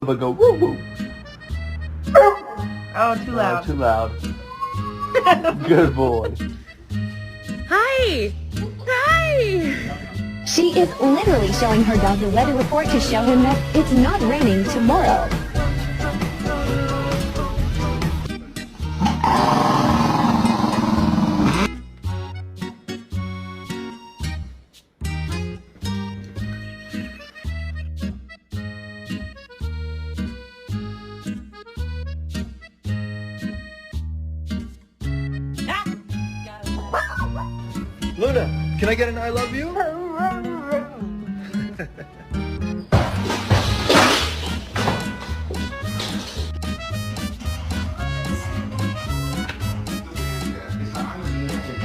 but go woo woo. Oh, too loud. Too loud. Good boy. Hi! Hi! She is literally showing her dog the weather report to show him that it's not raining tomorrow. Luna, can I get an I love you?